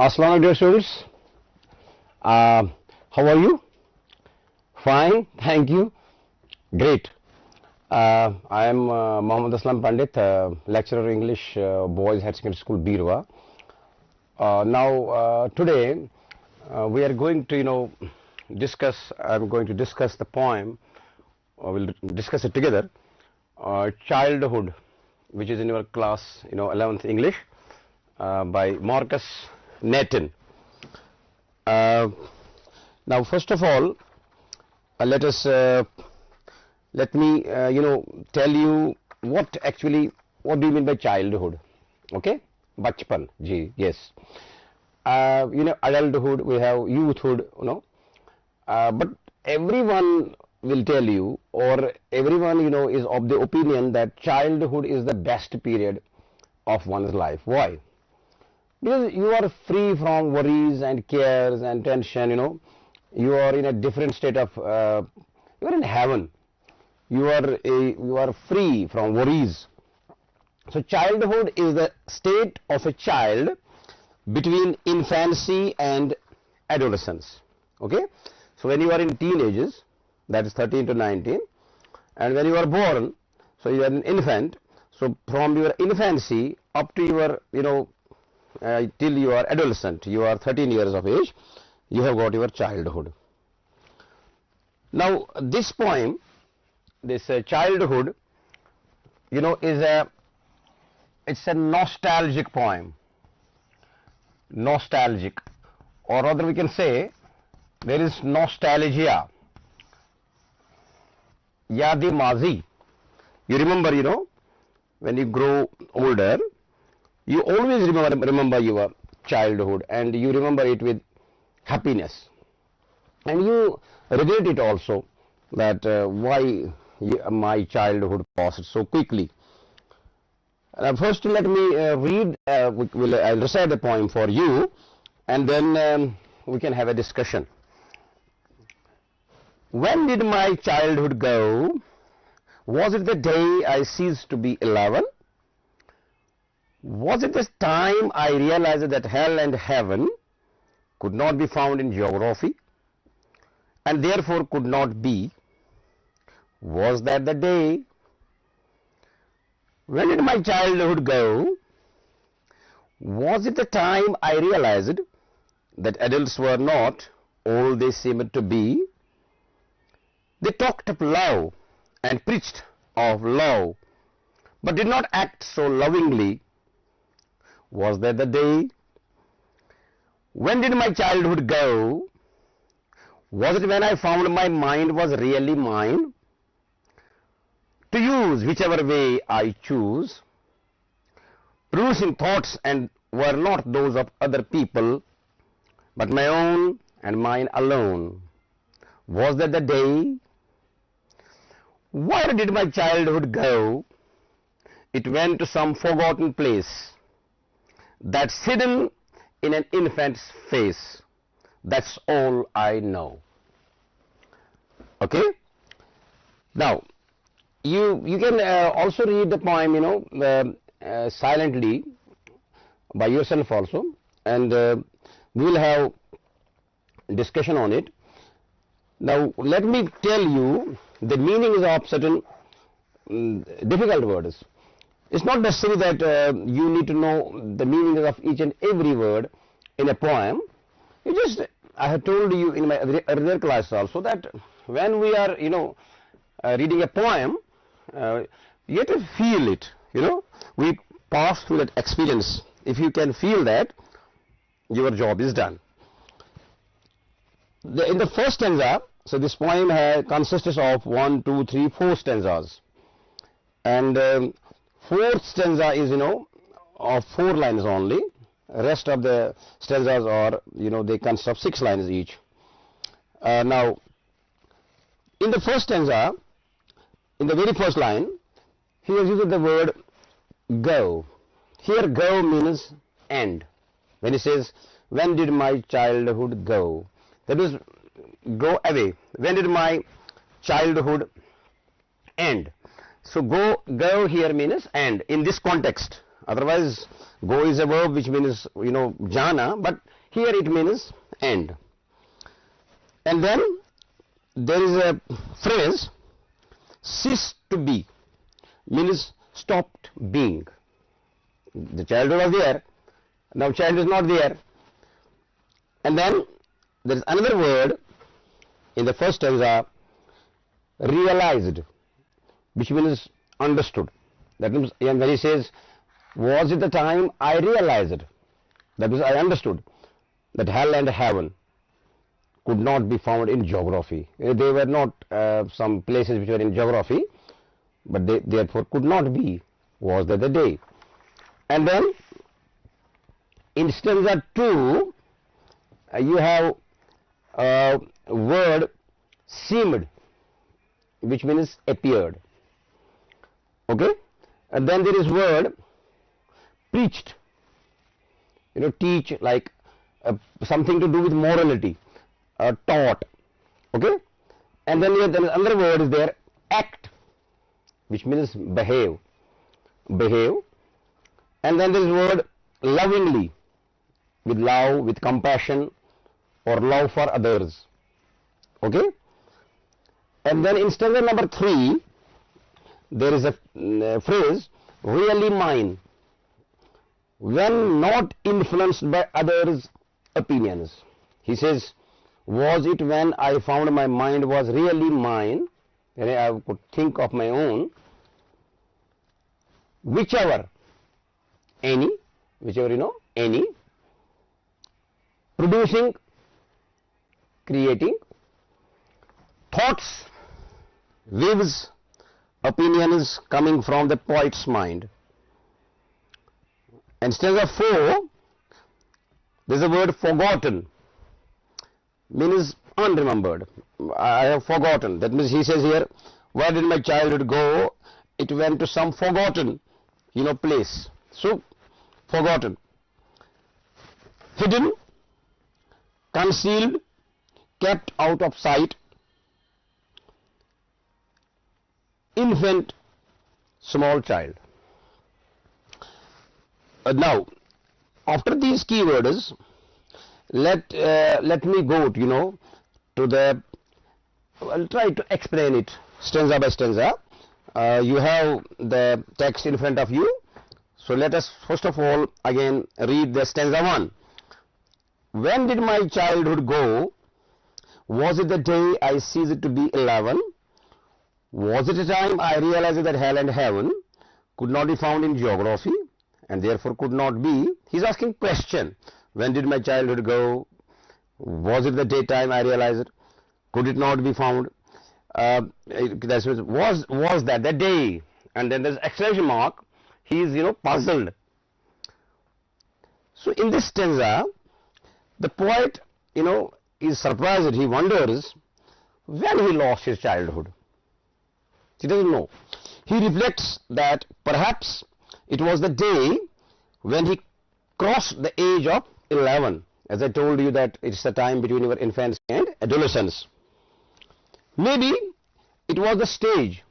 Assalamu dear students. How are you? Fine, thank you. Great. I am Mohammed Aslam Pandit, lecturer English, Boys Higher Secondary School, Birwa. Today we are going to discuss. I'm going to discuss the poem. We'll discuss it together. Childhood, which is in your class, 11th English, by Marcus Nathan. Now, first of all, let me tell you what do you mean by childhood? Okay, bachpan, ji, yes. Adulthood, we have youthhood, but everyone will tell you, or everyone is of the opinion that childhood is the best period of one's life. Why? Because you are free from worries and cares and tension. You are in a different state of you are in heaven. You are free from worries. So childhood is the state of a child between infancy and adolescence. Okay, so when you are in teenagers, that is 13 to 19, and when you are born, so you are an infant. So from your infancy up to your till you are adolescent, you are 13 years of age, you have got your childhood. Now this poem, this childhood, it's a nostalgic poem. Nostalgic, or rather we can say there is nostalgia. Yadi mazi. You remember, when you grow older, you always remember your childhood, and you remember it with happiness, and you regret it also, that why my childhood passed so quickly. First, let me read. I'll recite the poem for you, and then we can have a discussion. When did my childhood go? Was it the day I ceased to be 11? Was it the time I realized that hell and heaven could not be found in geography, and therefore could not be? Was that the day? When did my childhood go? Was it the time I realized that adults were not all they seemed to be? They talked of love and preached of love, but did not act so lovingly. Was that the day? When did my childhood go? Was it when I found my mind was really mine, to use whichever way I choose, producing thoughts and were not those of other people, but my own and mine alone? Was that the day? Where did my childhood go? It went to some forgotten place that's hidden in an infant's face. That's all I know. Okay? Now, you can also read the poem, silently by yourself also, and we will have discussion on it. Now, let me tell you the meanings of certain difficult words. It's not necessary that you need to know the meanings of each and every word in a poem. I have told you in my earlier class also that when we are, reading a poem, you have to feel it. We pass through that experience. If you can feel that, your job is done. In the first stanza, so this poem consists of 1, 2, 3, 4 stanzas, and fourth stanza is of 4 lines only. Rest of the stanzas are they consist of 6 lines each. Now, in the first stanza, in the very first line, he has used the word go. Here, go means end. When he says, when did my childhood go? That is, go away. When did my childhood end? So go here means end in this context. Otherwise, go is a verb which means jana, but Here it means end. And then there is a phrase, cease to be, means stopped being. The child was there, now child is not there. And then there is another word in the first stanza, realized, which means understood. That means when he says, was it the time I realized, that means I understood that hell and heaven could not be found in geography. They were not some places which were in geography, but they therefore could not be. Was that the day? And then in stanza 2, you have word seemed, which means appeared. Okay? And then there is word preached. You know, teach, like something to do with morality, taught. Okay? And then there is another word is there, act, which means behave. Behave. And then there is word lovingly, with love, with compassion, or love for others. Okay? And then in stanza number 3, there is a phrase, really mine, when not influenced by others' opinions. He says, was it when I found my mind was really mine, and I could think of my own, whichever, any, any, producing, creating, thoughts, views, opinions coming from the poet's mind. And stanza 4, there is a word forgotten, means unremembered. I have forgotten. That means he says here, where did my childhood go? It went to some forgotten, place. So, forgotten. Hidden, concealed, kept out of sight. Infant, small child. Now, after these keywords, let me go, to the. I'll try to explain it stanza by stanza. You have the text in front of you. So let us first of all again read the stanza 1. When did my childhood go? Was it the day I ceased to be 11? Was it a time I realized that hell and heaven could not be found in geography and therefore could not be? He's asking question. When did my childhood go? Was it the daytime I realized? Could it not be found? Was that the day? And then there's exclamation mark. He is, puzzled. So in this stanza, the poet, is surprised. He wonders when he lost his childhood. He doesn't know. He reflects that perhaps it was the day when he crossed the age of 11. As I told you that it's the time between your infancy and adolescence. Maybe it was the stage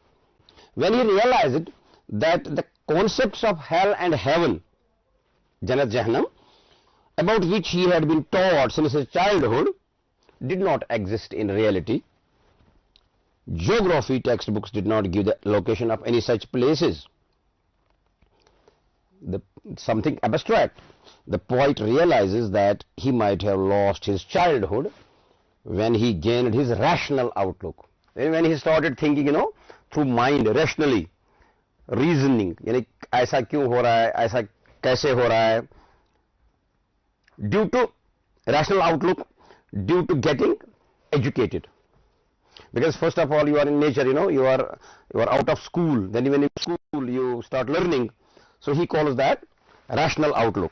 when he realized that the concepts of hell and heaven, Jannat Jahannam, about which he had been taught since his childhood, did not exist in reality. Geography textbooks did not give the location of any such places. Something abstract. The poet realizes that he might have lost his childhood when he gained his rational outlook. When he started thinking, through mind, rationally, reasoning, ऐसा क्यों हो रहा है, ऐसा कैसे हो रहा है, due to rational outlook, due to getting educated. Because first of all, you are in nature, you are out of school. Then when in school you start learning. So he calls that rational outlook.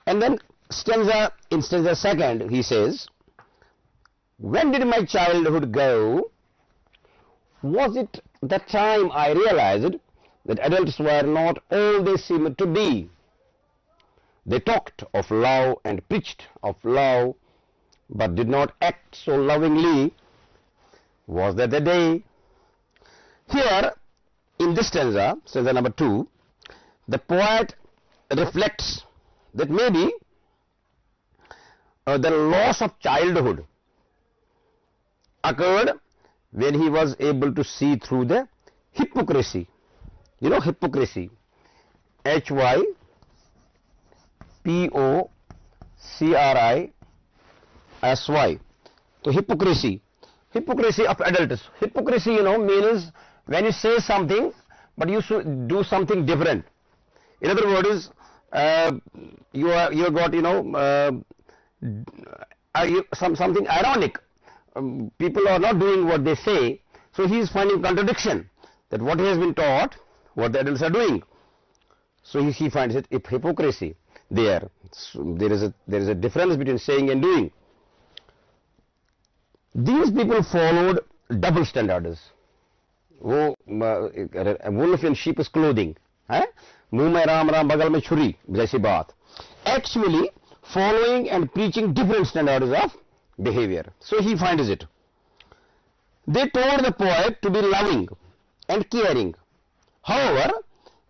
And then in stanza 2, he says, when did my childhood go? Was it the time I realized that adults were not all they seemed to be? They talked of love and preached of love, but did not act so lovingly. Was that the day? Here, in this stanza number 2, the poet reflects that maybe the loss of childhood occurred when he was able to see through the hypocrisy. You know hypocrisy, hypocrisy. So hypocrisy of adults. Hypocrisy, means when you say something but you should do something different. In other words, you got something ironic. People are not doing what they say, so he is finding contradiction, that what he has been taught, what the adults are doing. So he finds it hypocrisy there. So there is a difference between saying and doing. These people followed double standards. Wolf in sheep's clothing. मुंह में राम राम बगल में छुरी जैसी बात. Actually following and preaching different standards of behavior. So he finds it. They told the poet to be loving and caring. However,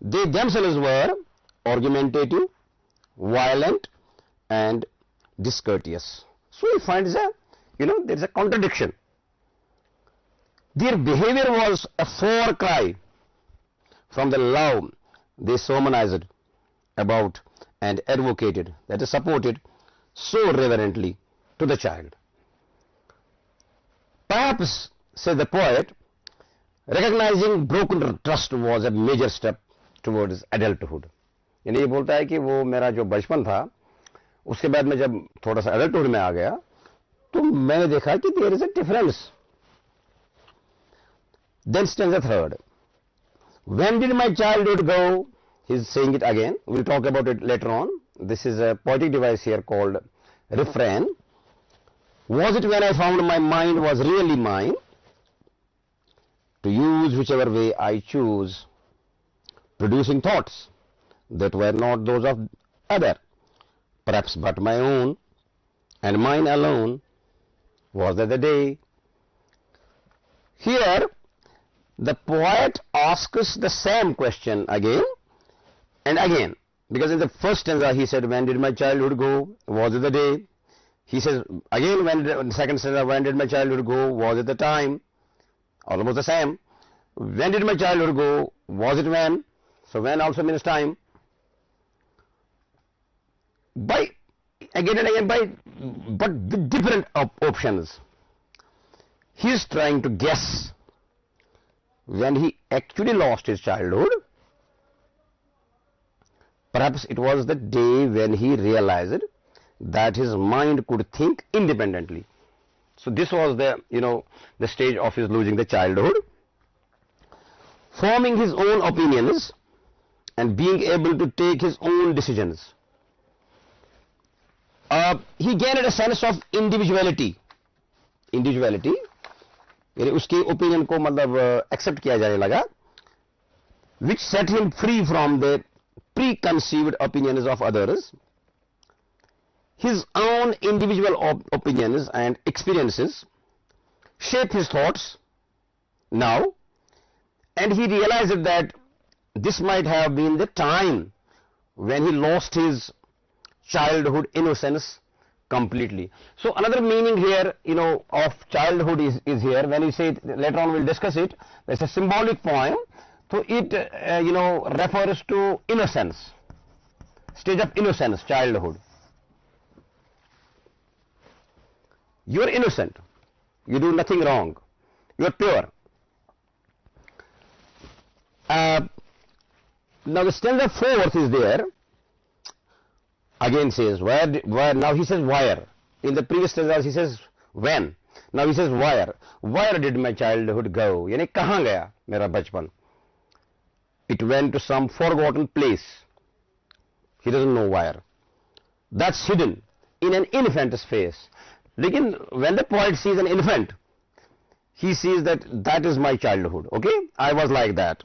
they themselves were argumentative, violent, and discourteous. So he finds there is a contradiction. Their behavior was a far cry from the love they sermonized about and advocated, that is supported so reverently to the child. Perhaps, said the poet, recognizing broken trust was a major step towards adulthood. यानी ये बोलता है कि वो मेरा जो बचपन था, उसके बाद में जब थोड़ा सा adulthood में आ गया, तो मैंने देखा कि there is a difference. Then stanza third. When did my childhood go? He's saying it again. We'll talk about it later on. This is a poetic device here called refrain. Was it when I found my mind was really mine, to use whichever way I choose, producing thoughts that were not those of other, perhaps but my own, and mine alone? Was that the day? Here the poet asks the same question again and again, because in the first stanza he said, when did my childhood go? Was it the day? He says again, when the second stanza, when did my childhood go? Was it the time? Almost the same. When did my childhood go? Was it when? So when also means time. By again and again, but with different options. He is trying to guess when he actually lost his childhood. Perhaps it was the day when he realized that his mind could think independently. So this was the stage of his losing the childhood. Forming his own opinions and being able to take his own decisions. He gained a sense of individuality. यानी उसके opinion को मतलब accept किया जाने लगा, which set him free from the preconceived opinions of others. His own individual opinions and experiences shape his thoughts now, and he realized that this might have been the time when he lost his childhood innocence completely. So another meaning here, of childhood is here. When we say it, later on we'll discuss it. It's a symbolic poem. So it, refers to innocence, stage of innocence, childhood. You are innocent. You do nothing wrong. You are pure. Now the stanza fourth is there. Again says where. Now he says where. In the previous stanza he says when. Now he says where. Where did my childhood go? यानी कहाँ गया मेरा बचपन? It went to some forgotten place. He doesn't know where. That's hidden in an infant's face. Lekin when the poet sees an infant, he sees that is my childhood. Okay, I was like that,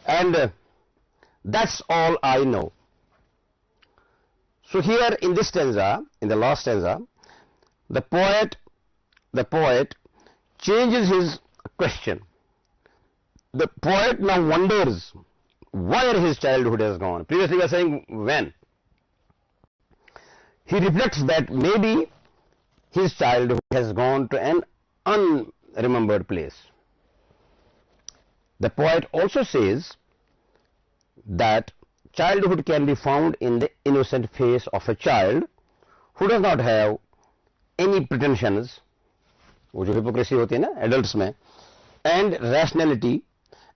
and that's all I know. So here in this stanza, in the last stanza, the poet changes his question. The poet now wonders where his childhood has gone. Previously we were saying when. he reflects that maybe his childhood has gone to an unremembered place. The poet also says that childhood can be found in the innocent face of a child who does not have any pretensions, वो जो hypocrisy होती है ना adults में, and rationality,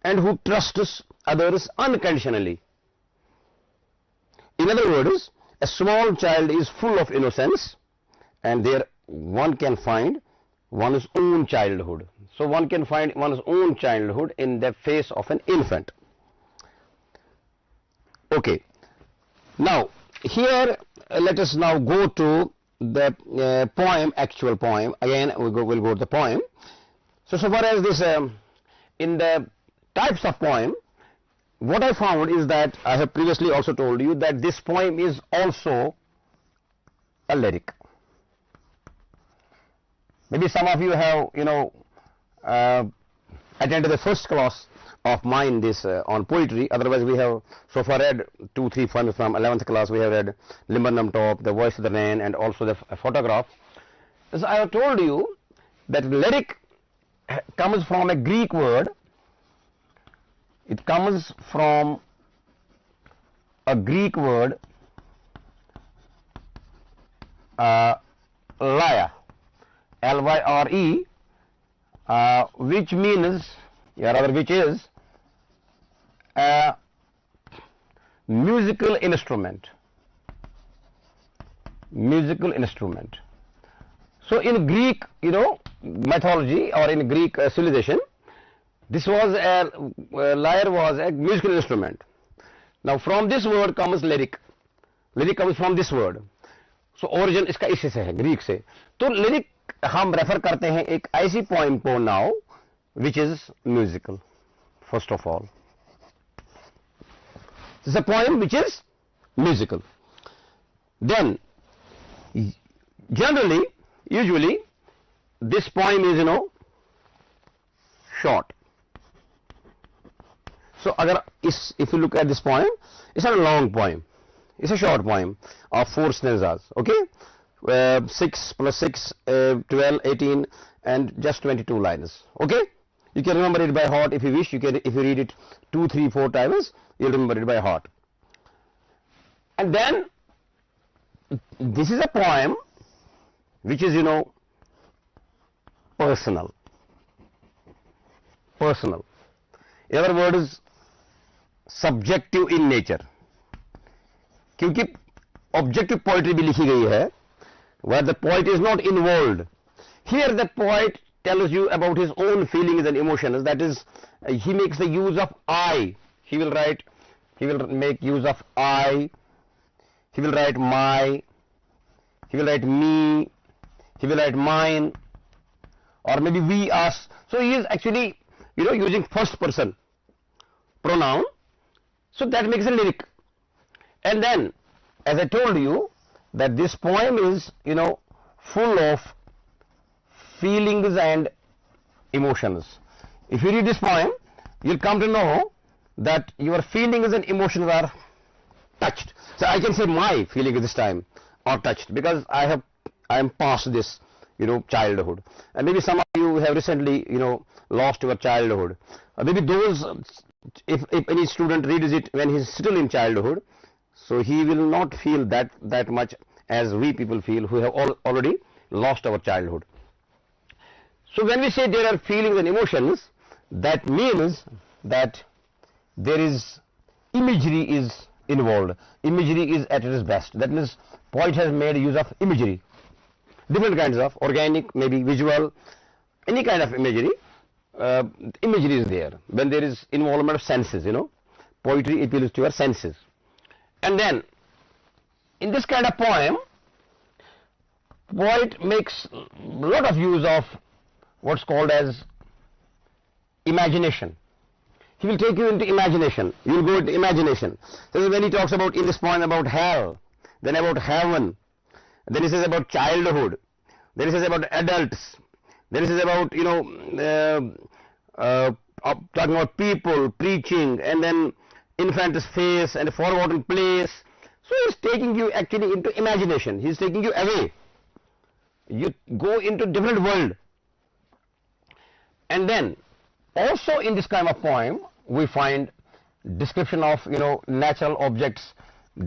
and who trusts others unconditionally. In other words, a small child is full of innocence, and there one can find one's own childhood. So one can find one's own childhood in the face of an infant. Okay. Now, here let us now go to the poem, actual poem. Again, we'll go to the poem. So far as this, in the types of poem, what I found is that I have previously also told you that this poem is also a lyric. Maybe some of you have, attended the first class of mine this on poetry. Otherwise, we have so far read 2, 3 poems from 11th class. We have read Limbernum Top, The Voice of the Rain, and also the photograph. So I have told you that lyric comes from a Greek word. It comes from a Greek word, lyre, L-Y-R-E, which means, or rather which is a musical instrument. Musical instrument. So in Greek, mythology, or in Greek civilization, this was lyre was a musical instrument. Now from this word comes lyric. Lyric comes from this word. So origin इसका इसी से है, Greek से. तो lyric हम refer करते हैं एक ऐसी poem को now, which is musical. First of all, this is a poem which is musical. Then, generally, usually, this poem is short. So if you look at this poem, it's not a long poem, it's a short poem of 4 stanzas. Okay, 6 plus 6, 12, 18, and just 22 lines. Okay, you can remember it by heart if you wish. If you read it 2, 3, 4 times, you'll remember it by heart. And then this is a poem which is personal. In other words, subjective in nature. क्योंकि objective poetry भी लिखी गई है, where the poet is not involved. Here the poet tells you about his own feelings and emotions. That is, he makes the use of I. He will make use of I. He will write my. He will write me. He will write mine. Or maybe we, us. So he is actually, using first person pronoun. So that makes a lyric. And then, as I told you, that this poem is, full of feelings and emotions. If you read this poem, you'll come to know that your feelings and emotions are touched. So I can say my feelings this time are touched because I am past this, childhood. And maybe some of you have recently, lost your childhood. Maybe those, if any student reads it when he's still in childhood, so he will not feel that much as we people feel who have already lost our childhood. So when we say there are feelings and emotions, that means that there is imagery is involved. Imagery is at its best. That means poet has made use of imagery. Different kinds of organic, maybe visual, any kind of imagery. Imagery is there. When there is involvement of senses, poetry appeals to your senses. And then, in this kind of poem, poet makes a lot of use of what's called as imagination. He will take you into imagination. You will go into imagination. So when he talks about in this poem about hell, then about heaven, then he says about childhood, then he says about adults, then he says about talking about people preaching, and then infant's face and forgotten place. So he's taking you actually into imagination. He's taking you away. You go into different world. And then also in this kind of poem we find description of natural objects.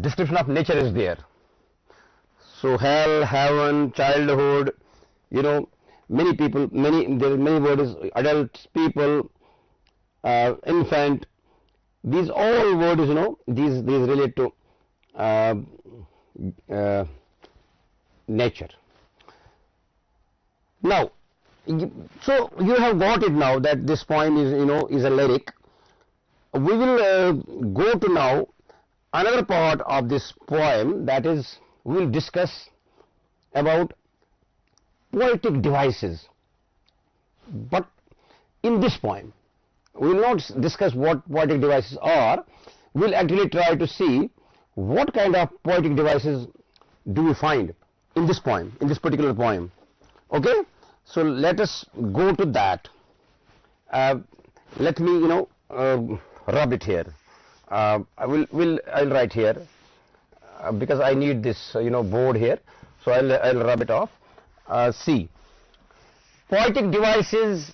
Description of nature is there. So hell, heaven, childhood, many people, there are many words, adults, people, infant. These all words, these relate to nature. Now, so you have got it now that this poem is a lyric. We will go to now another part of this poem, that is, we will discuss about poetic devices. But in this poem, we will not discuss what poetic devices are. We will actually try to see what kind of poetic devices do we find in this poem, in this particular poem. Okay? So let us go to that. Let me, rub it here. I'll write here because I need this, board here. So I'll rub it off. See, poetic devices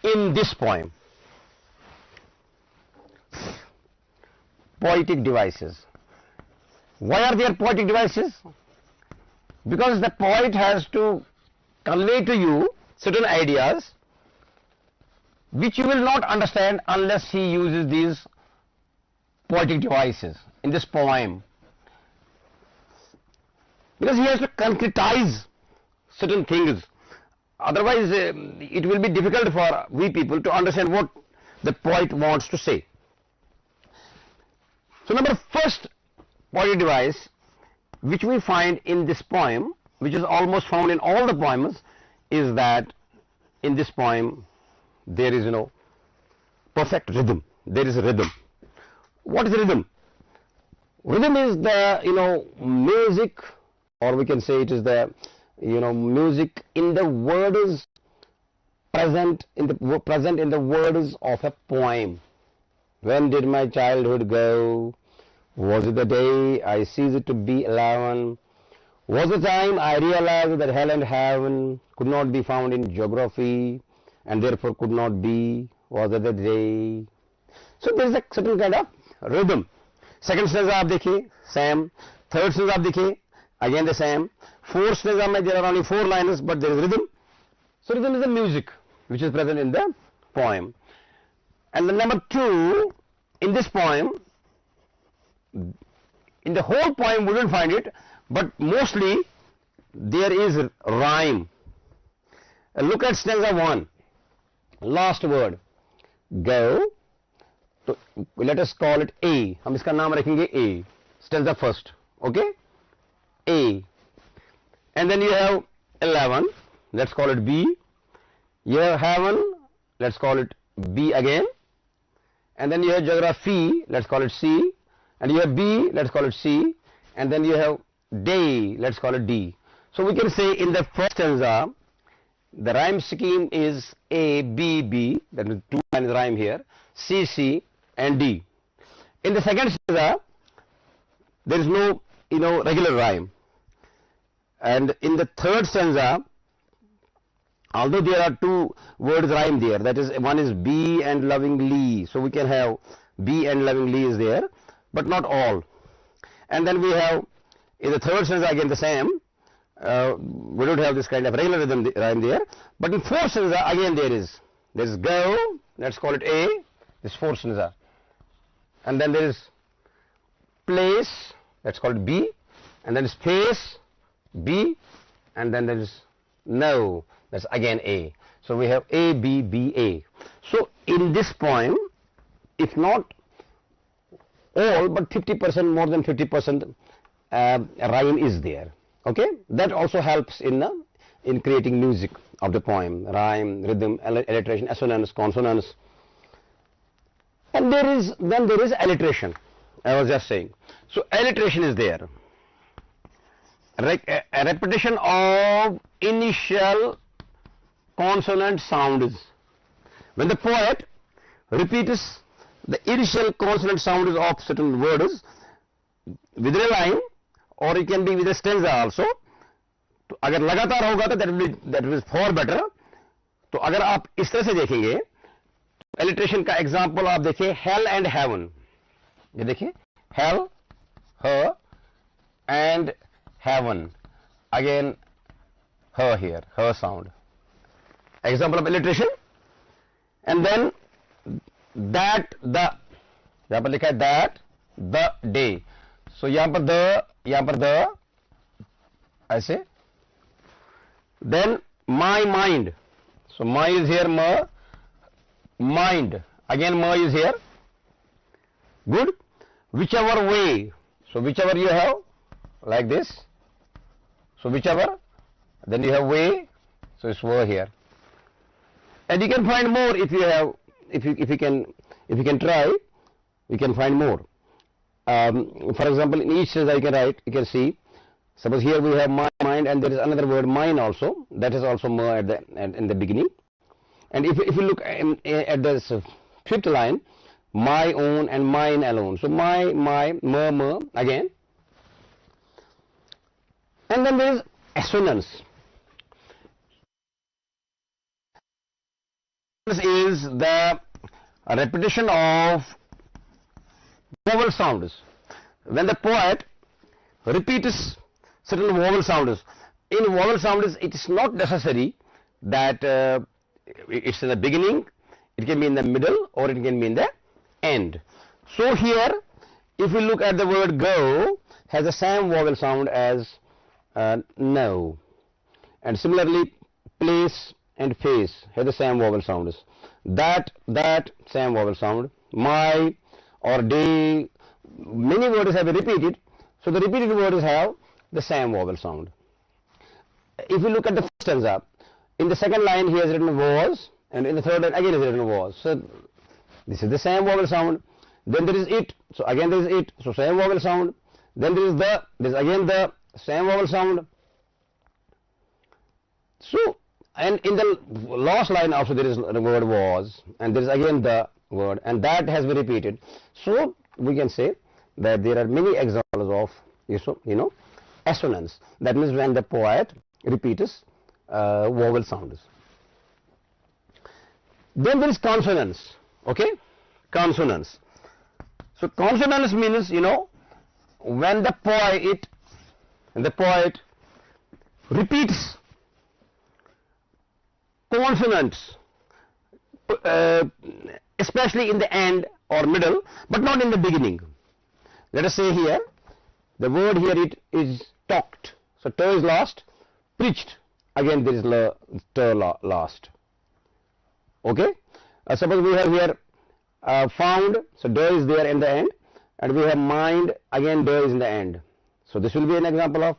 in this poem. Poetic devices. Why are there poetic devices? Because the poet has to convey to you certain ideas which you will not understand unless he uses these poetic devices in this poem. Because he has to concretize certain things. Otherwise, it will be difficult for we people to understand what the poet wants to say. So, first poetic device which we find in this poem, which is almost found in all the poems, is that in this poem there is perfect rhythm. There is a rhythm. What is rhythm? Rhythm is the music, or we can say it is the music in the words present in the words of a poem. When did my childhood go? Was it the day I ceased to be 11? Was the time I realized that hell and heaven could not be found in geography and therefore could not be? Was it the day? So there is a certain kind of rhythm. Second stanza आप देखिए, same. Third stanza आप देखिए, again the same. Fourth stanza में there are only 4 lines, but there is rhythm. So rhythm is the music which is present in the poem. And the number 2, in this poem, in the whole poem we don't find it, but mostly there is rhyme. Look at stanza 1, last word, go. So let us call it A. हम इसका नाम रखेंगे A. Stanza first, okay? A. And then you have 11. Let's call it B. You have heaven. Let's call it B again. And then you have geography. Let's call it C. And you have B. Let's call it C. And then you have day. Let's call it D. So we can say in the first stanza, the rhyme scheme is A, B, B. That is 2 lines rhyme here. C, C, and D. In the second stanza, there is no regular rhyme. And in the third stanza, although there are 2 words rhyme there, that is, one is be and lovingly, so we can have be and lovingly is there, but not all. And then we have in the third stanza again the same. We don't have this kind of regular rhyme there, but in fourth stanza again there is go. Let's call it A. This fourth stanza, and then there is place. Let's call it B, and then space B, and then there is no. That's again A. So we have A, B, B, A. So in this poem, if not all, but 50%, more than 50% rhyme is there. Okay, that also helps in creating music of the poem. Rhyme, rhythm, alliteration, assonance, consonance, and then there is alliteration. I was just saying. So alliteration is there. A repetition of initial consonant sounds. When the poet repeats the initial consonant sounds of certain words, with a line or it can be with a stanza also. तो अगर लगातार होगा तो that is far better. तो अगर आप इस तरह से देखेंगे, एलिट्रेशन का एग्जांपल आप देखिए, हेल एंड हेवन, ये देखिए, hello, her and heaven, again her here, her sound, example of alliteration. And then that, the, यहाँ पर लिखा है that, the day, so यहाँ पर the ऐसे. Then my mind, so my is here, ma, mind, again ma is here. Good. Whichever way, so whichever you have, like this, so whichever, then you have way, so it's over here. And you can find more if you have, if you can try, you can find more. For example, in each stanza you can write, you can see, suppose here we have my mind and there is another word mine also, that is also more in the beginning. And if you look at this fifth line, my own and mine alone, so my, ma, again. And then there is assonance. This is the repetition of vowel sounds. When the poet repeats certain vowel sounds, in vowel sounds it is not necessary that it's in the beginning, it can be in the middle or it can be in the end. So here, if we look at the word go, has the same vowel sound as no, and similarly place and face have the same vowel sounds. That same vowel sound. My or day, many words have been repeated, so the repeated words have the same vowel sound. If you look at the first stanza, in the second line he has written was, and in the third line again he has written was. So this is the same vowel sound. Then there is it, so again there is it, so same vowel sound. Then there is the, there is again the same vowel sound. So, and in the last line also there is the word was, and there is again the word, and that has been repeated. So we can say that there are many examples of, you know, assonance. That means when the poet repeats vowel sounds. Then there is consonance. Okay, consonance. So consonance means, you know, when the poet repeats consonants, especially in the end or middle, but not in the beginning. Let us say here, the word here it is talked. So to is last, preached. Again there is to last. Okay. Suppose we have here found, so do is there in the end, and we have mind, again do is in the end. So this will be an example of,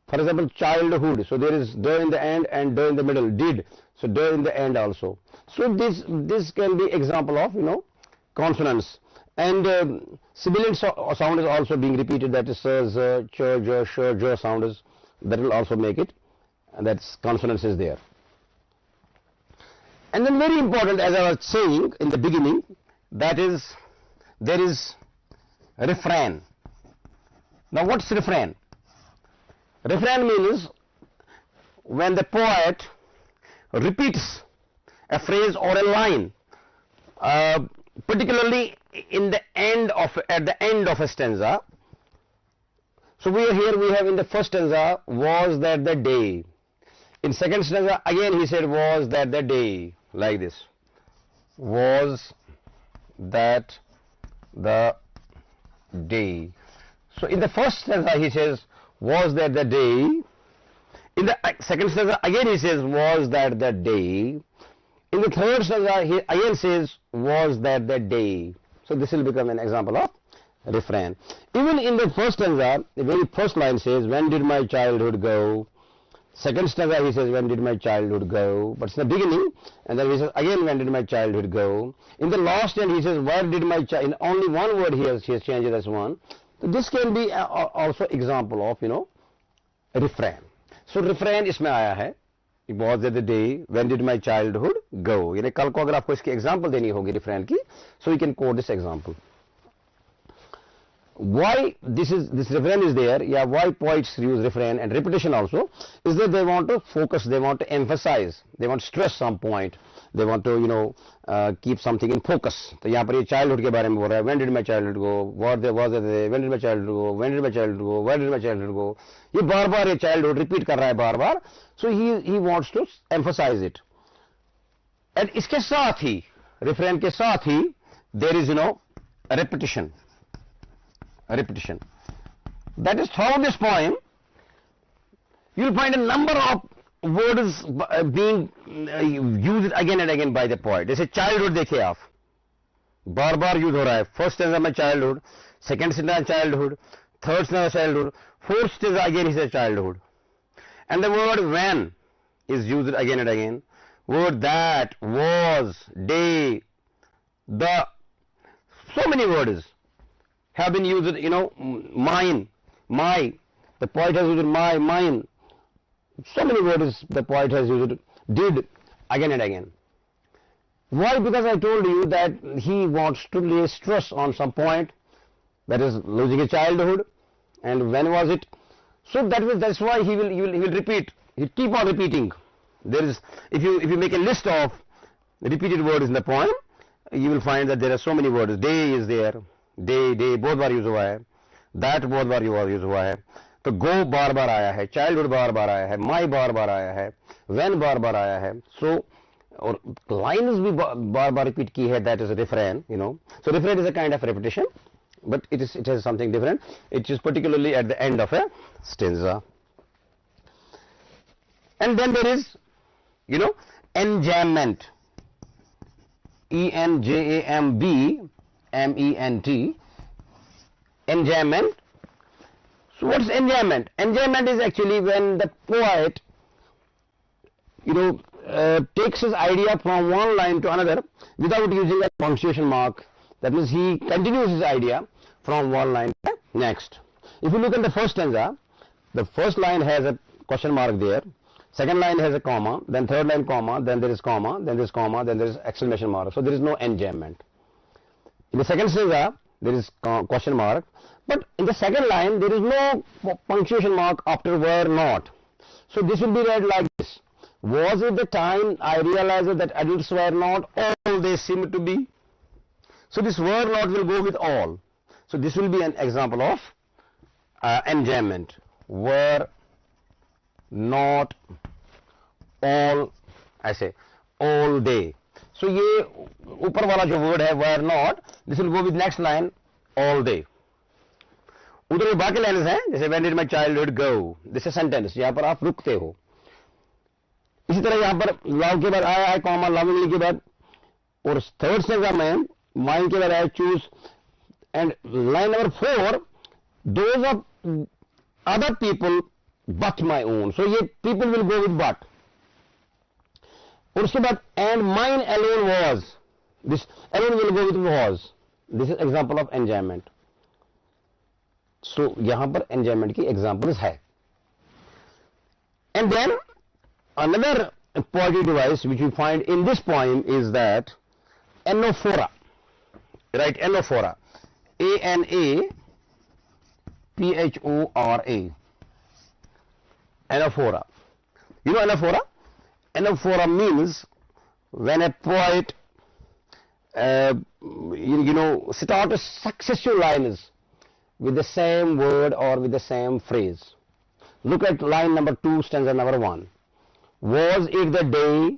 for example, childhood. So there is do in the end and do in the middle. Did, so do in the end also. So this can be example of, you know, consonants. And sibilant sound is also being repeated. That is ch, j sound is, that will also make it, and that's consonance is there. And then very important, as I was saying in the beginning, that is, there is refrain. Now what's refrain? Refrain means when the poet repeats a phrase or a line, particularly in the end of, at the end of a stanza. So we are here, we have in the first stanza, was that the day. In second stanza, again he said, was that the day, like this. Was that the day. So in the first stanza he says, was that the day. In the second stanza again he says, was that the day. In the third stanza he again says, was that the day. So this will become an example of refrain. Even in the first stanza, the very first line says, when did my childhood go. Second stanza he says, when did my childhood go, but it's the beginning, and then he says again, when did my childhood go. In the last end he says, where did my child, in only one word he has changed it as one. So this can be also example of, you know, refrain. So refrain इसमें आया है, was that the day, when did my childhood go. यानी कल को अगर आपको इसकी example देनी होगी refrain की, so you can quote this example. why this refrain is there, yeah, why poets use refrain and repetition also, is that they want to focus, they want to emphasize, they want to stress some point, they want to keep something in focus. तो यहाँ पर ये childhood के बारे में बोल रहा है, when did my childhood go, what there was there, when did my childhood go, when did my childhood go, where did my childhood go, ये बार बार ये childhood repeat कर रहा है बार बार, so he wants to emphasize it. And इसके साथ ही refrain के साथ ही there is a repetition. That is throughout this poem you will find a number of words being used again and again by the poet. जैसे childhood देखिए आप, बार बार use हो रहा है. फर्स्ट स्टेंजा में childhood, second stanza childhood, third stanza childhood, fourth stanza again is a childhood. And the word when is used again and again. Word that, was, day, the, so many words have been used, mine, my, the poet has used my, mine, so many words the poet has used, did, again and again. Why? Because I told you that he wants to lay stress on some point, that is losing a childhood, and when was it. So that's why he will repeat, he'll keep on repeating. There is, if you make a list of repeated words in the poem, you will find that there are so many words. Day is there, day बहुत बार use हुआ है, that बहुत बार use हुआ है, तो go बार बार आया है, childhood बार बार आया है, my बार बार आया है, when बार बार आया है. So और lines भी बार बार repeat की है, that is a refrain, So refrain is a kind of repetition, but it has something different. It is particularly at the end of a stanza. And then there is enjambment, enjambment, enjambment. So what's enjambment? Enjambment is actually when the poet takes his idea from one line to another without using a punctuation mark. That means he continues his idea from one line to the next. If you look at the first stanza, the first line has a question mark there, second line has a comma, then third line comma, then there is comma, then there is comma, then there is exclamation mark. So there is no enjambment. In the second stanza there is question mark, but in the second line there is no punctuation mark after were not. So this will be read like this: was it the time I realized that adults were not all they seem to be? So this were not will go with all. So this will be an example of enjambment. Were not all, I say all day. So ये ऊपर वाला जो word है were not, this will go with next line all day. उधर में बाकी lines हैं, जैसे when did my childhood go, this is sentence, यहाँ पर आप रुकते हो. इसी तरह यहाँ पर love के बाद आया है comma, lovingly के बाद, और third stanza में mine के बाद आया choose, and line number 4, those of other people but my own. So ये people will go with but. और उसके बाद and mine alone was, this alone will go with was. This is example of enjambment. So यहाँ पर enjambment की examples है. And then another poetic device which we find in this poem is that anaphora. Right, anaphora. A-N-A-P-H-O-R-A. Anaphora. You know anaphora? Anaphora means when a poet start successive lines with the same word or with the same phrase. Look at line number 2, stanza number 1. Was it the day?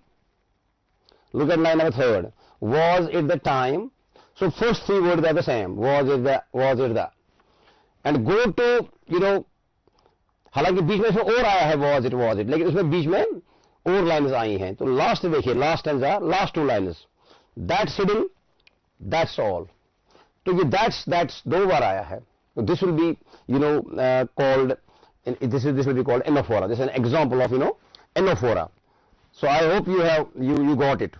Look at line number 3. Was it the time? So first 3 words are the same. Was it the, was it the. And go to, हालांकि बीच में इसमें और आया है was it, लेकिन इसमें बीच में और लाइन्स आई हैं. तो लास्ट देखिए, last stanza, last 2 lines. That's sitting, that's all. तो ये that's 2 बार आया है. So this will be, called, this will be called anaphora. This is an example of, anaphora. So I hope you got it.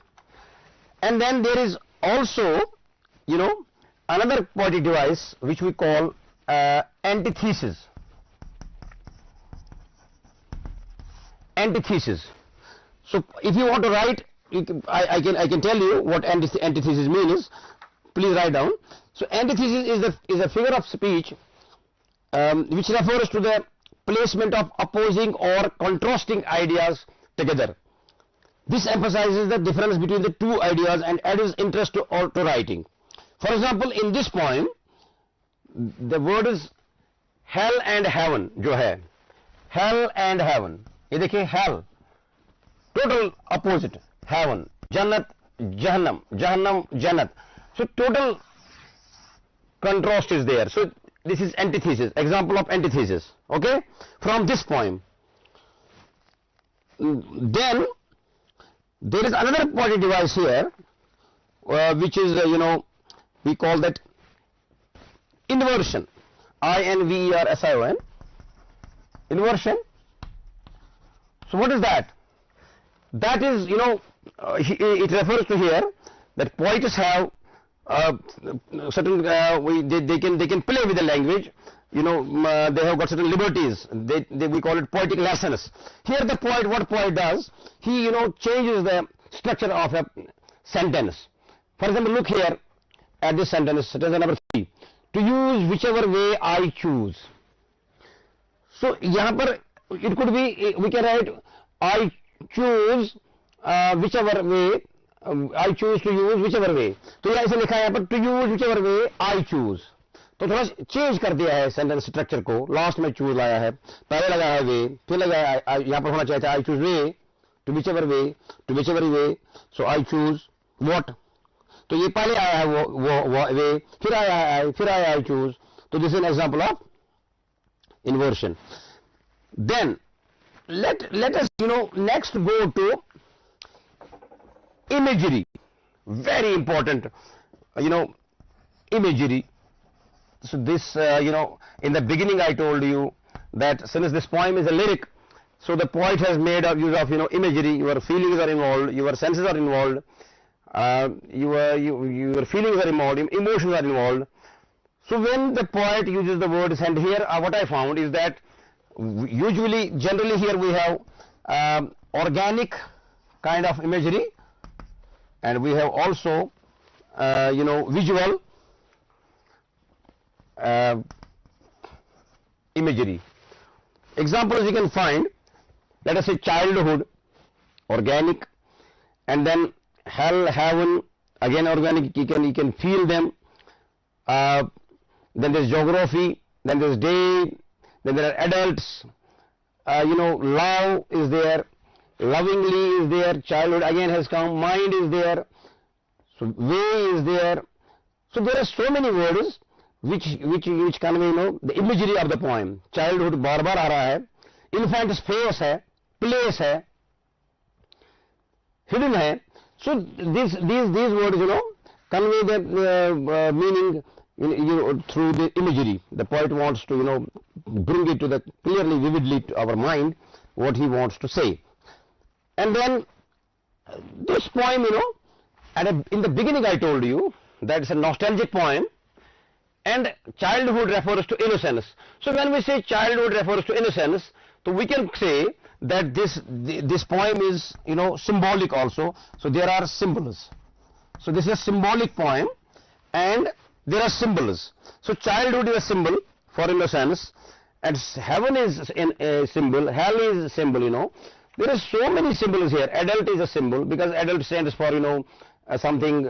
And then there is also, another poetic device which we call antithesis. Antithesis. So if you want to write, I can tell you what antithesis means. Please write down. So antithesis is a figure of speech which refers to the placement of opposing or contrasting ideas together. This emphasizes the difference between the two ideas and adds interest to writing. For example, in this poem, the word is hell and heaven, जो है hell and heaven. ये देखिए hell, total opposite, heaven, jannat, jahannam, jahannam, jannat. So total contrast is there. So this is antithesis, example of antithesis, okay, from this poem. Then there is another poetic device here, which is, we call that inversion, I-N-V-E-R-S-I-O-N, inversion. So what is that? That is, it refers to here that poets have certain, they can play with the language, they have got certain liberties, we call it poetic license. Here the poet, what poet does, he, changes the structure of a sentence. For example, look here at this sentence, sentence number 3, to use whichever way I choose. So, yahan par, it could be, we can write, I choose whichever way, I choose to use whichever way. तो यहाँ ऐसे लिखा है यहाँ पर to use whichever way I choose. तो थोड़ा change कर दिया है सेंटेंस स्ट्रक्चर को, लास्ट में चूज लाया है, पहले लगा है वे, फिर लगाया यहाँ पर होना चाहिए था I choose way, to whichever way, to whichever way, so I choose what. तो ये पहले आया है वो वे, फिर आया है फिर आया I choose. तो this is an example of inversion. Then let us next go to imagery, very important, imagery. So this, in the beginning I told you that since this poem is a lyric, so the poet has made use of, imagery. Your feelings are involved, your senses are involved, your feelings are involved, emotions are involved. So when the poet uses the words, and here what I found is that generally here we have organic kind of imagery, and we have also, visual imagery. Examples you can find, let us say childhood, organic, and then hell, heaven, again organic, you can feel them. Then there's geography, then there's day, then there are adults, love is there, lovingly is there, childhood again has come, mind is there, so way is there. So there are so many words which convey, the imagery of the poem. Childhood बार बार आ रहा है, infant space है, place है, hidden है. So these words, convey the meaning through the imagery. The poet wants to, bring it to the clearly, vividly to our mind what he wants to say. And then this poem, in the beginning I told you that it's a nostalgic poem, and childhood refers to innocence. So when we say childhood refers to innocence, so we can say that this poem is, symbolic also. So there are symbols. So this is a symbolic poem, and there are symbols. So childhood is a symbol for innocence, and heaven is a symbol, hell is a symbol, There are so many symbols here. Adult is a symbol because adult stands for, something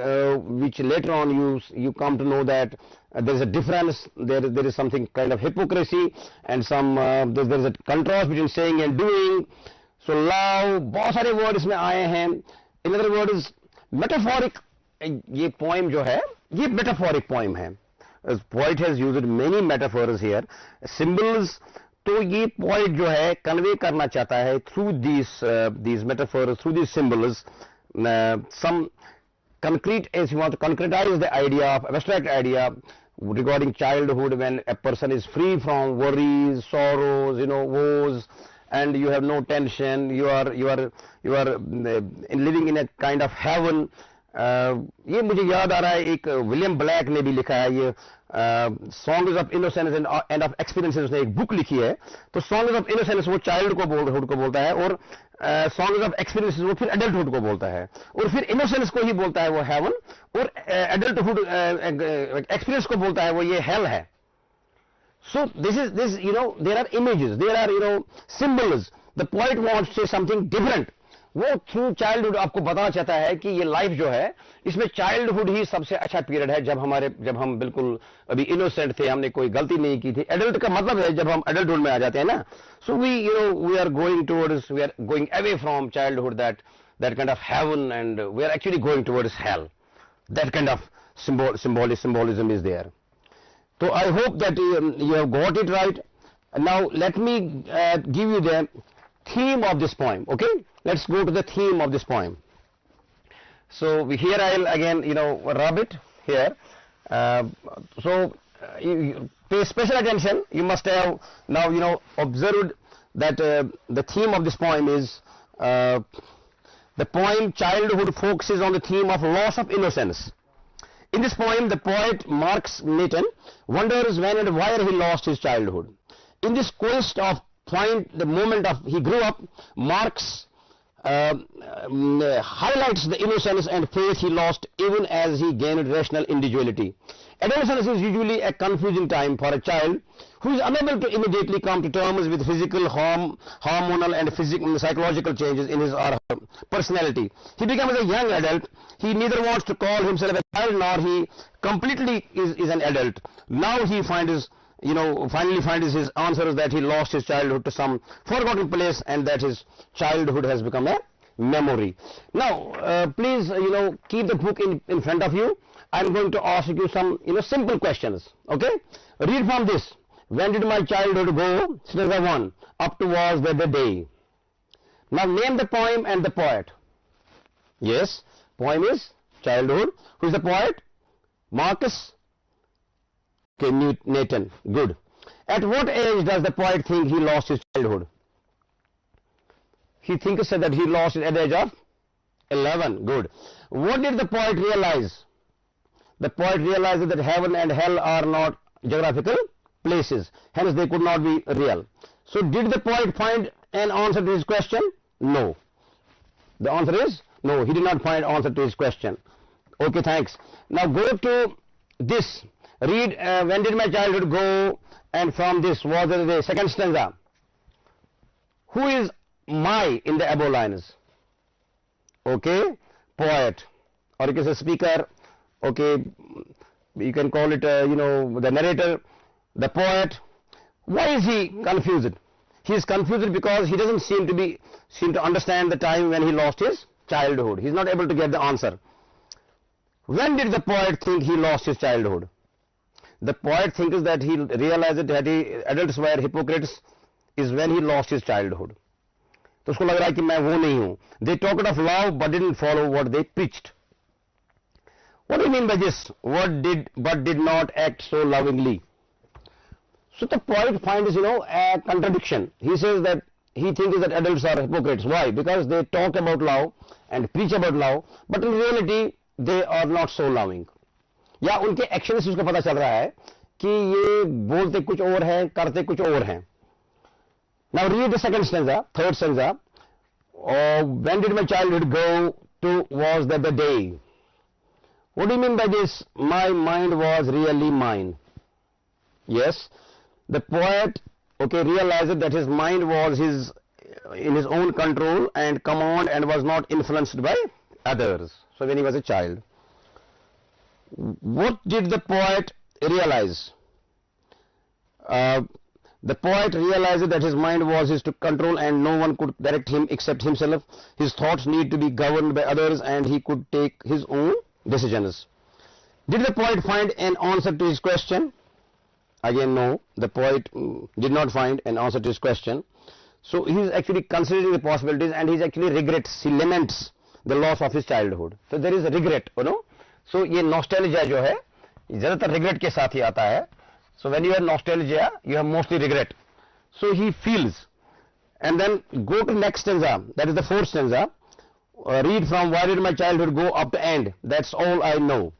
which later on you come to know that there is a difference, there is something kind of hypocrisy, and some there is a contrast between saying and doing. So love, बहुत सारे words इसमें आए हैं. In other words, metaphoric, ये poem जो है, ये metaphoric poem है. As poet has used many metaphors here, symbols. तो ये poet जो है convey करना चाहता है through these metaphors, through these symbols, some concrete, as you want to concretize the idea of abstract idea regarding childhood, when a person is free from worries, sorrows, woes, and you have no tension, you are living in a kind of heaven, ये मुझे याद आ रहा है, एक William black ने भी लिखा है, ये songs of innocence end of experiences, उसने एक बुक लिखी है. तो सॉन्ग्स ऑफ इनोसेंस वो चाइल्डहुड को बोलता है, और सॉन्ग्स ऑफ एक्सपीरियंसेस वो फिर एडल्टहुड को बोलता है, और फिर इनोसेंस को ही बोलता है वो हेवन, और एडल्टहुड एक्सपीरियंस को बोलता है वो ये हेल है. So this, there are images, there are, symbols. The poet wants to say something different. वो थ्रू चाइल्डहुड आपको बताना चाहता है कि ये लाइफ जो है, इसमें चाइल्डहुड ही सबसे अच्छा पीरियड है, जब हम बिल्कुल अभी इनोसेंट थे, हमने कोई गलती नहीं की थी. एडल्ट का मतलब है जब हम एडल्टहुड में आ जाते हैं ना. So we are going away from childhood, that kind of heaven, and we are actually going towards hell. That kind of symbolism is there. So I hope that you have got it right. Now let me give you the theme of this poem. Okay, let's go to the theme of this poem. So here I'll again rub it here. You pay special attention. You must have now observed that the theme of this poem is the poem childhood focuses on the theme of loss of innocence. In this poem, the poet Marx Nathan wonders when and why he lost his childhood. In this quest of find the moment of he grew up, Marx highlights the innocence and faith he lost even as he gained rational individuality. Adolescence is usually a confusing time for a child who is unable to immediately come to terms with physical, hormonal and psychological changes in his or her personality. He becomes a young adult. He neither wants to call himself a child nor he completely is an adult. Now he finally finds his answer is that he lost his childhood to some forgotten place, and that his childhood has become a memory. Now, please, keep the book in front of you. I'm going to ask you some, simple questions. Okay? Read from this. When did my childhood go? Stanza 1. Up to was the day. Now, name the poem and the poet. Yes, poem is childhood. Who is the poet? Marcus. Okay, Nathan. Good. At what age does the poet think he lost his childhood? He thinks that he lost it at the age of 11. Good. What did the poet realize? The poet realized that heaven and hell are not geographical places, hence they could not be real. So did the poet find an answer to his question? No. The answer is no, he did not find answer to his question. Okay, thanks. Now go to this. Read when did my childhood go, and from this was the second stanza. Who is my in the above lines? Okay, poet, or you can say speaker. Okay, you can call it the narrator, the poet. Why is he confused? He is confused because he doesn't seem to understand the time when he lost his childhood. He is not able to get the answer. When did the poet think he lost his childhood? The poet thinks that he realized that adults were hypocrites is when he lost his childhood. तो उसको लग रहा है कि मैं वो नहीं हूं. They talked of love but didn't follow what they preached. What do you mean by this? What did not act so lovingly? So the poet finds a contradiction. He says that he thinks that adults are hypocrites. Why? Because they talk about love and preach about love, but in reality they are not so loving. या उनके action से उसको पता चल रहा है कि ये बोलते कुछ और हैं, करते कुछ और हैं. Now read the second stanza, third stanza. When did my childhood go to was that the day? What do you mean by this? My mind was really mine. Yes, the poet realized that his mind was in his own control and command and was not influenced by others. So when he was a child. What did the poet realize? The poet realized that his mind was his to control and no one could direct him except himself. His thoughts need to be governed by others and he could take his own decisions. Did the poet find an answer to his question? Again, no. The poet did not find an answer to his question. So he is actually considering the possibilities and he actually regrets, he laments the loss of his childhood. So there is a regret, So ये nostalgia जो है, ज़्यादातर regret के साथ ही आता है. So when you have nostalgia, you have mostly regret. So he feels. And then go to next stanza, that is the fourth stanza. read from why did my childhood go up to end. That's all I know.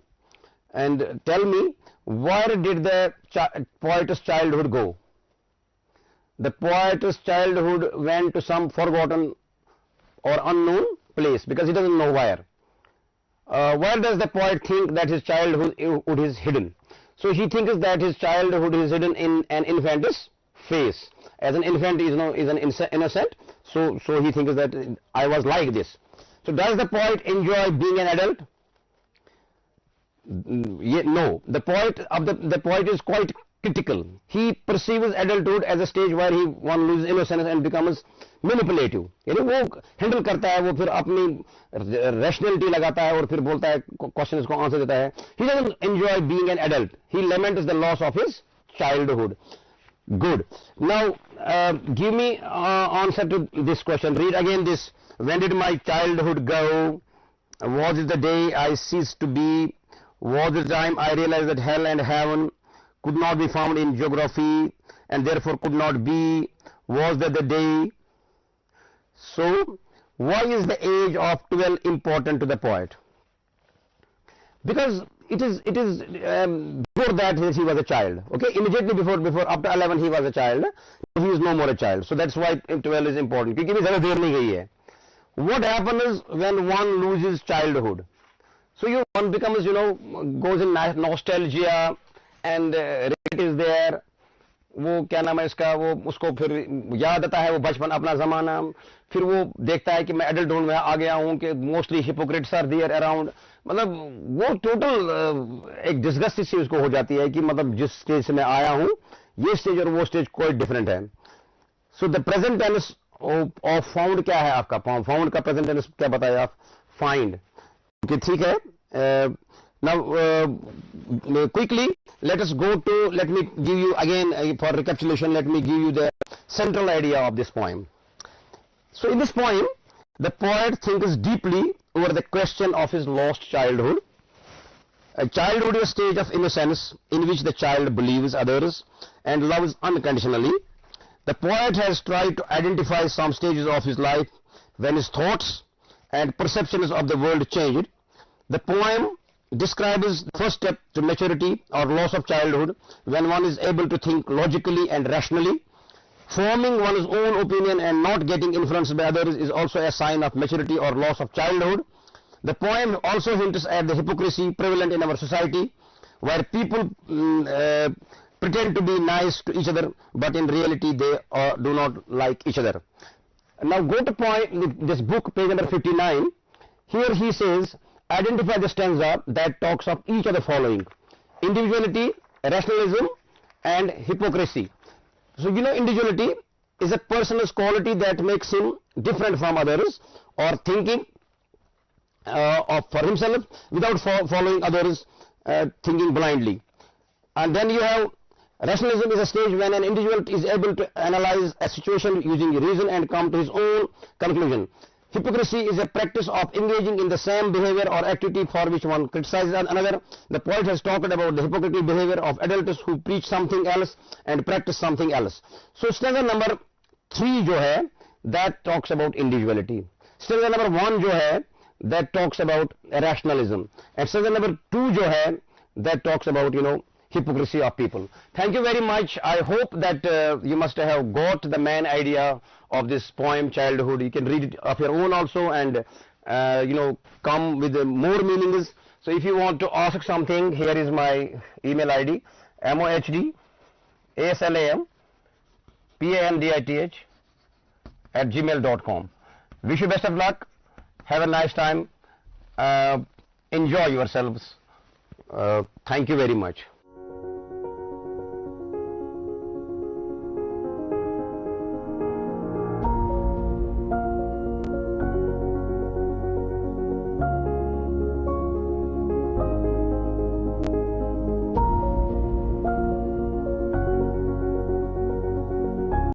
And tell me, where did the poet's childhood go? The poet's childhood went to some forgotten or unknown place because he doesn't know where. Where does the poet think that his childhood is hidden? So he thinks that his childhood is hidden in an infant's face. As an infant is an innocent, so he thinks that I was like this. So does the poet enjoy being an adult? No. The poet is quite critical. He perceives adulthood as a stage where one loses innocence and becomes manipulative. यानी वो handle करता है, वो फिर अपनी rationality लगाता है और फिर बोलता है, questions को answer देता है. He doesn't enjoy being an adult. He laments the loss of his childhood. Good. Now give me answer to this question. Read again this. When did my childhood go? Was it the day I ceased to be? Was the time I realized that hell and heaven could not be found in geography and therefore could not be? Was that the day? So why is the age of 12 important to the poet? Because it is before that he was a child. Okay, immediately before up to 11 he was a child. He is no more a child. So that's why 12 is important. क्योंकि भी ज़्यादा देर नहीं गई है. What happens when one loses childhood? So one becomes, goes in nostalgia and regret is there. वो क्या नाम है इसका, वो उसको फिर याद आता है वो बचपन अपना ज़माना. फिर वो देखता है कि मैं एडल्टहुड में आ गया हूँ, कि mostly hypocrites are there around. मतलब वो टोटल एक डिस्गस्ट सी उसको हो जाती है कि मतलब जिस स्टेज से मैं आया हूँ ये स्टेज और वो स्टेज कोई डिफरेंट है. So the present tense of found क्या है आपका? फाउंड का प्रेजेंट टेंस क्या बताया आप? फाइंड. ओके, ठीक है. Now quickly let us go to, let me give you again for recapitulation, let me give you the central idea of this poem. So in this poem the poet thinks deeply over the question of his lost childhood. A childhood is a stage of innocence in which the child believes others and loves unconditionally. The poet has tried to identify some stages of his life when his thoughts and perceptions of the world changed. The poem describes the first step to maturity or loss of childhood, when one is able to think logically and rationally. Forming one's own opinion and not getting influenced by others is also a sign of maturity or loss of childhood. The poem also hints at the hypocrisy prevalent in our society, where people pretend to be nice to each other, but in reality they do not like each other. Now go to this book, page number 59. Here he says, identify the stanza that talks of each of the following: individuality, rationalism, and hypocrisy. So individuality is a person's quality that makes him different from others, or thinking for himself without following others, thinking blindly. And then you have rationalism, is a stage when an individual is able to analyze a situation using reason and come to his own conclusion. Hypocrisy is a practice of engaging in the same behavior or activity for which one criticizes another. The poet has talked about the hypocritical behavior of adults who preach something else and practice something else. So stanza number 3 जो है, that talks about individuality. Stanza number 1 जो है, that talks about rationalism. And stanza number 2 जो है, that talks about hypocrisy of people. Thank you very much. I hope that you must have got the main idea of this poem, Childhood. You can read it of your own also and come with more meanings. So if you want to ask something, here is my email ID: mohdasalampandith@gmail.com. Wish you best of luck. Have a nice time. Enjoy yourselves. Thank you very much.